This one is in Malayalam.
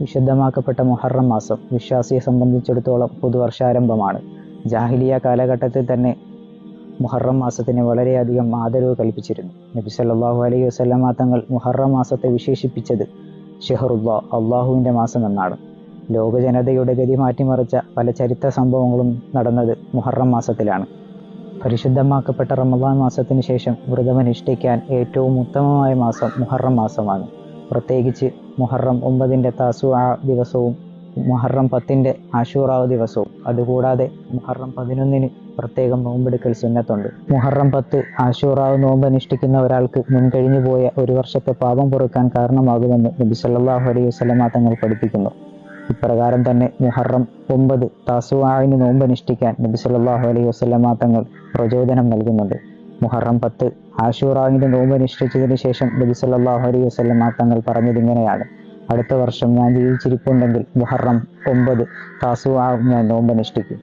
വിശുദ്ധമാക്കപ്പെട്ട മുഹറം മാസം വിശ്വാസിയെ സംബന്ധിച്ചിടത്തോളം പുതുവർഷാരംഭമാണ്. ജാഹിലിയ കാലഘട്ടത്തിൽ തന്നെ മുഹറം മാസത്തിന് വളരെയധികം ആദരവ് കൽപ്പിച്ചിരുന്നു. നബി സല്ലല്ലാഹു അലൈഹി വസല്ലമ തങ്ങൾ മുഹറം മാസത്തെ വിശേഷിപ്പിച്ചത് ഷെഹറുല്ലാ, അള്ളാഹുവിൻ്റെ മാസം എന്നാണ്. ലോക ജനതയുടെ ഗതി മാറ്റിമറിച്ച പല ചരിത്ര സംഭവങ്ങളും നടന്നത് മുഹറം മാസത്തിലാണ്. പരിശുദ്ധമാക്കപ്പെട്ട റമദാൻ മാസത്തിന് ശേഷം വ്രതമനുഷ്ഠിക്കാൻ ഏറ്റവും ഉത്തമമായ മാസം മുഹറം മാസമാണ്. പ്രത്യേകിച്ച് മുഹറം 9 താസുആ ദിവസവും മുഹറം 10 ആശൂറാ ദിവസവും, അതുകൂടാതെ മുഹറം 11 പ്രത്യേകം നോമ്പെടുക്കൽ സുന്നത്തുണ്ട്. മുഹറം 10 ആശൂറാ നോമ്പ് അനുഷ്ഠിക്കുന്ന ഒരാൾക്ക് മുൻകഴിഞ്ഞു പോയ ഒരു വർഷത്തെ പാപം പൊറുക്കാൻ കാരണമാകുമെന്ന് നബി സല്ലല്ലാഹു അലൈഹി വസല്ലമ തങ്ങൾ പഠിപ്പിക്കുന്നു. ഇപ്രകാരം തന്നെ മുഹറം 9 താസുആന് നോമ്പനുഷ്ഠിക്കാൻ നബി സല്ലല്ലാഹു അലൈഹി വസല്ലമ തങ്ങൾ പ്രചോദനം നൽകുന്നുണ്ട്. മുഹറം 10 ആശൂറാവിൻ്റെ നോമ്പനുഷ്ഠിച്ചതിന് ശേഷം നബി സല്ലല്ലാഹു അലൈഹി വസല്ലമ തങ്ങൾ പറഞ്ഞതിങ്ങനെയാണ്: അടുത്ത വർഷം ഞാൻ ജീവിച്ചിരിപ്പുണ്ടെങ്കിൽ മുഹറം 9 താസുആ ഞാൻ നോമ്പനുഷ്ഠിക്കും.